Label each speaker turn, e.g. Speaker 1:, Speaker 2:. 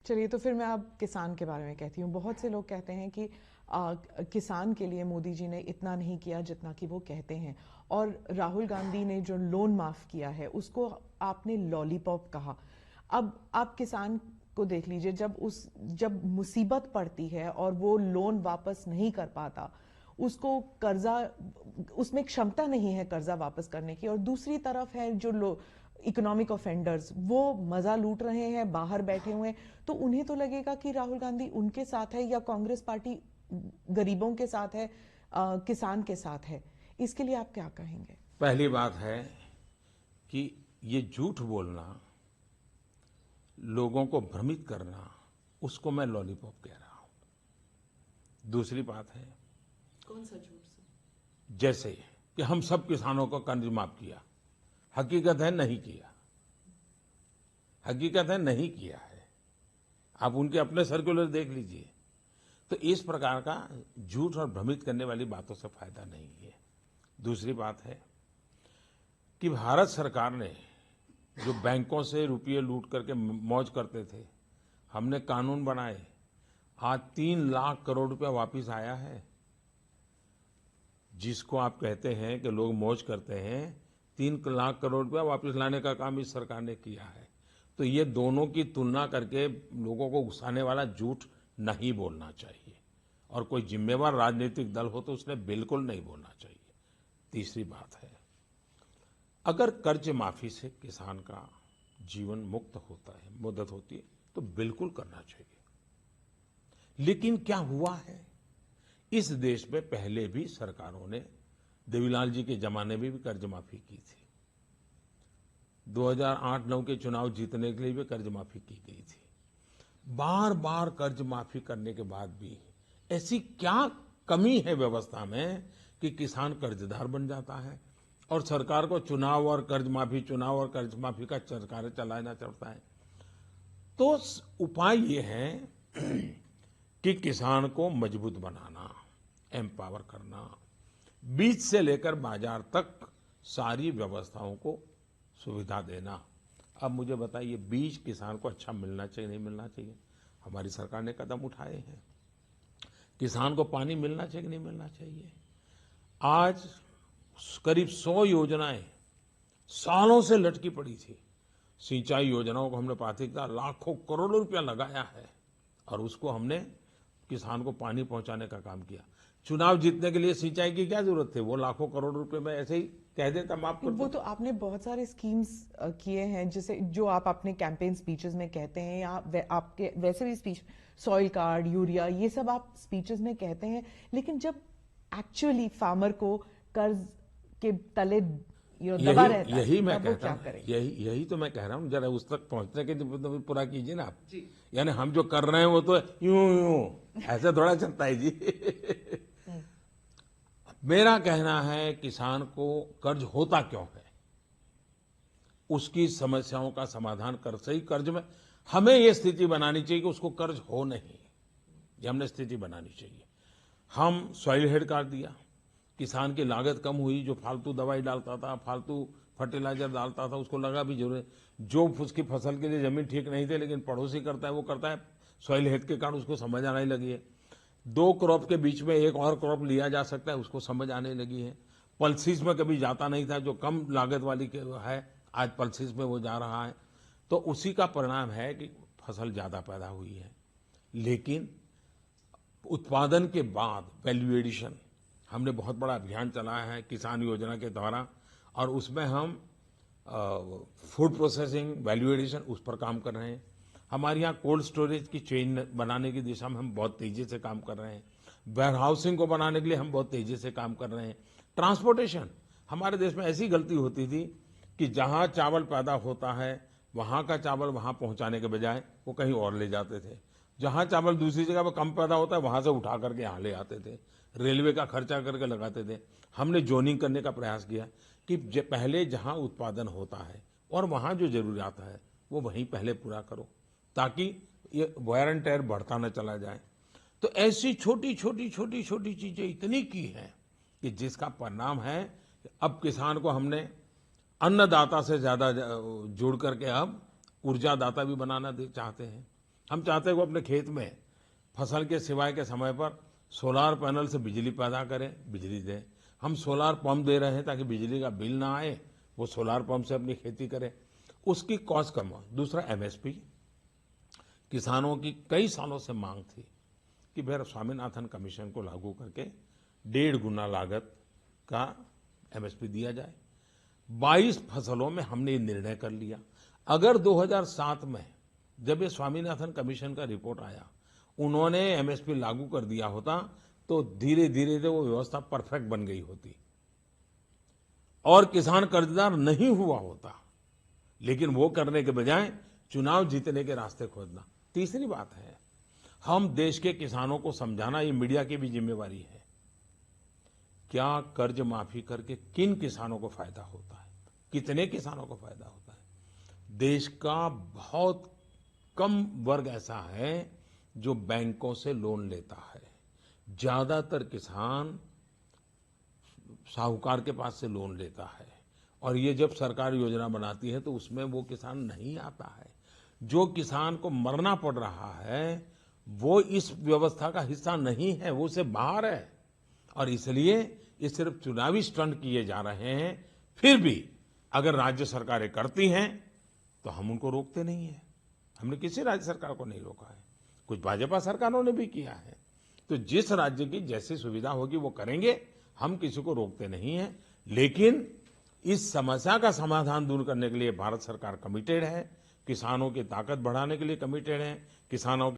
Speaker 1: चलिए, तो फिर मैं अब किसान के बारे में कहती हूँ। बहुत से लोग कहते हैं कि किसान के लिए मोदी जी ने इतना नहीं किया जितना कि वो कहते हैं, और राहुल गांधी ने जो लोन माफ किया है उसको आपने लॉलीपॉप कहा। अब आप किसान को देख लीजिए, जब मुसीबत पड़ती है और वो लोन वापस नहीं कर पाता, उसको कर्जा, उसमें क्षमता नहीं है कर्जा वापस करने की, और दूसरी तरफ है जो लोग इकोनॉमिक ऑफेंडर्स, वो मजा लूट रहे हैं, बाहर बैठे हुए हैं। तो उन्हें तो लगेगा कि राहुल गांधी उनके साथ है, या कांग्रेस पार्टी गरीबों के साथ है, किसान के साथ है। इसके लिए आप क्या कहेंगे?
Speaker 2: पहली बात है कि ये झूठ बोलना, लोगों को भ्रमित करना, उसको मैं लॉलीपॉप कह रहा हूं। दूसरी बात है,
Speaker 1: कौन सा झूठ सर?
Speaker 2: जैसे कि हम सब किसानों को कर्ज माफ किया, हकीकत है नहीं किया। हकीकत है नहीं किया है। आप उनके अपने सर्कुलर देख लीजिए। तो इस प्रकार का झूठ और भ्रमित करने वाली बातों से फायदा नहीं है। दूसरी बात है कि भारत सरकार ने जो बैंकों से रुपये लूट करके मौज करते थे, हमने कानून बनाए। आज 3 लाख करोड़ रुपया वापस आया है। जिसको आप कहते हैं कि लोग मौज करते हैं, 3 लाख करोड़ रुपया वापस लाने का काम इस सरकार ने किया है। तो ये दोनों की तुलना करके लोगों को उकसाने वाला झूठ नहीं बोलना चाहिए, और कोई जिम्मेवार राजनीतिक दल हो तो उसने बिल्कुल नहीं बोलना चाहिए। तीसरी बात है, अगर कर्ज माफी से किसान का जीवन मुक्त होता है, मदद होती है, तो बिल्कुल करना चाहिए। लेकिन क्या हुआ है, इस देश में पहले भी सरकारों ने, देवीलाल जी के जमाने में भी कर्ज माफी की थी। 2008-9 के चुनाव जीतने के लिए भी कर्ज माफी की गई थी। बार बार कर्ज माफी करने के बाद भी ऐसी क्या कमी है व्यवस्था में कि किसान कर्जदार बन जाता है, और सरकार को चुनाव और कर्ज माफी का सरकार चलाना चलता है। तो उपाय ये है कि किसान को मजबूत बनाना, एम्पावर करना, बीज से लेकर बाजार तक सारी व्यवस्थाओं को सुविधा देना। अब मुझे बताइए, बीज किसान को अच्छा मिलना चाहिए नहीं मिलना चाहिए? हमारी सरकार ने कदम उठाए हैं। किसान को पानी मिलना चाहिए नहीं मिलना चाहिए? आज करीब 100 योजनाएं सालों से लटकी पड़ी थी। सिंचाई योजनाओं को हमने प्राथमिकता, लाखों करोड़ों रुपया लगाया है, और उसको हमने किसान को पानी पहुंचाने का काम किया। चुनाव जीतने के लिए सिंचाई की क्या जरूरत थी? वो लाखों करोड़ रुपए में ऐसे ही कह देता माफ कर दो।
Speaker 1: वो तो आपने बहुत सारे स्कीम्स किए हैं, जैसे जो आप अपने कैंपेन स्पीचेस में कहते हैं, या आपके वैसे भी स्पीच, सॉइल कार्ड, यूरिया, ये सब आप स्पीचेस में कहते हैं। लेकिन जब एक्चुअली फार्मर को कर्ज के तले दबा रहता है,
Speaker 2: यही मैं
Speaker 1: तब वो
Speaker 2: कहता
Speaker 1: क्या
Speaker 2: हूँ,
Speaker 1: करें?
Speaker 2: यही तो मैं कह रहा हूँ। जरा उस तक पहुंचने के लिए पूरा कीजिए ना आप जी। यानी हम जो कर रहे हैं वो तो यूं यूं ऐसे थोड़ा चलता है जी। मेरा कहना है, किसान को कर्ज होता क्यों है, उसकी समस्याओं का समाधान कर, सही कर्ज में हमें ये स्थिति बनानी चाहिए कि उसको कर्ज हो नहीं, ये हमने स्थिति बनानी चाहिए। हम सॉइल हेल्थ कार्ड दिया, किसान की लागत कम हुई। जो फालतू दवाई डालता था, फालतू फर्टिलाइजर डालता था, उसको लगा भी जरूर। जो उसकी फसल के लिए जमीन ठीक नहीं थी, लेकिन पड़ोसी करता है, वो करता है सॉइल हेल्थ के कार्ड, उसको समझ आने लगी है। 2 क्रॉप के बीच में एक और क्रॉप लिया जा सकता है, उसको समझ आने लगी है। पल्सिस में कभी जाता नहीं था, जो कम लागत वाली है, आज पल्सिस में वो जा रहा है। तो उसी का परिणाम है कि फसल ज्यादा पैदा हुई है। लेकिन उत्पादन के बाद वैल्यू एडिशन, हमने बहुत बड़ा अभियान चलाया है किसान योजना के द्वारा, और उसमें हम फूड प्रोसेसिंग, वैल्यू एडिशन, उस पर काम कर रहे हैं। हमारे यहाँ कोल्ड स्टोरेज की चेन बनाने की दिशा में हम बहुत तेजी से काम कर रहे हैं। वेयर हाउसिंग को बनाने के लिए हम बहुत तेजी से काम कर रहे हैं। ट्रांसपोर्टेशन, हमारे देश में ऐसी गलती होती थी कि जहां चावल पैदा होता है, वहां का चावल वहां पहुंचाने के बजाय वो कहीं और ले जाते थे। जहां चावल दूसरी जगह पर कम पैदा होता है, वहां से उठा करके यहाँ ले आते थे, रेलवे का खर्चा करके लगाते थे। हमने जोनिंग करने का प्रयास किया कि पहले जहां उत्पादन होता है और वहां जो जरूरियात है वो वहीं पहले पूरा करो, ताकि ये वायर एंड टेयर बढ़ता न चला जाए। तो ऐसी छोटी छोटी छोटी छोटी चीजें इतनी की हैं कि जिसका परिणाम है कि अब किसान को हमने अन्नदाता से ज्यादा जोड़ करके अब ऊर्जादाता भी बनाना चाहते हैं। हम चाहते हैं वो अपने खेत में फसल के सिवाय के समय पर सोलार पैनल से बिजली पैदा करें, बिजली दें। हम सोलार पंप दे रहे हैं ताकि बिजली का बिल ना आए, वो सोलार पंप से अपनी खेती करें, उसकी कॉस्ट कम हो। दूसरा एमएसपी, किसानों की कई सालों से मांग थी कि भाई स्वामीनाथन कमीशन को लागू करके 1.5 गुना लागत का एमएसपी दिया जाए। 22 फसलों में हमने ये निर्णय कर लिया। अगर 2007 में जब ये स्वामीनाथन कमीशन का रिपोर्ट आया, उन्होंने एमएसपी लागू कर दिया होता तो धीरे धीरे वो व्यवस्था परफेक्ट बन गई होती और किसान कर्जदार नहीं हुआ होता। लेकिन वो करने के बजाय चुनाव जीतने के रास्ते खोजना। तीसरी बात है, हम देश के किसानों को समझाना, ये मीडिया की भी जिम्मेवारी है। क्या कर्ज माफी करके किन किसानों को फायदा होता है, कितने किसानों को फायदा होता है। देश का बहुत कम वर्ग ऐसा है जो बैंकों से लोन लेता है। ज्यादातर किसान साहूकार के पास से लोन लेता है और ये जब सरकार योजना बनाती है तो उसमें वो किसान नहीं आता है। जो किसान को मरना पड़ रहा है वो इस व्यवस्था का हिस्सा नहीं है, वो उससे बाहर है। और इसलिए ये सिर्फ चुनावी स्टंट किए जा रहे हैं। फिर भी अगर राज्य सरकारें करती हैं तो हम उनको रोकते नहीं है। हमने किसी राज्य सरकार को नहीं रोका है, कुछ भाजपा सरकारों ने भी किया है। तो जिस राज्य की जैसी सुविधा होगी वो करेंगे, हम किसी को रोकते नहीं है। लेकिन इस समस्या का समाधान दूर करने के लिए भारत सरकार कमिटेड है, किसानों की ताकत बढ़ाने के लिए कमिटेड है, किसानों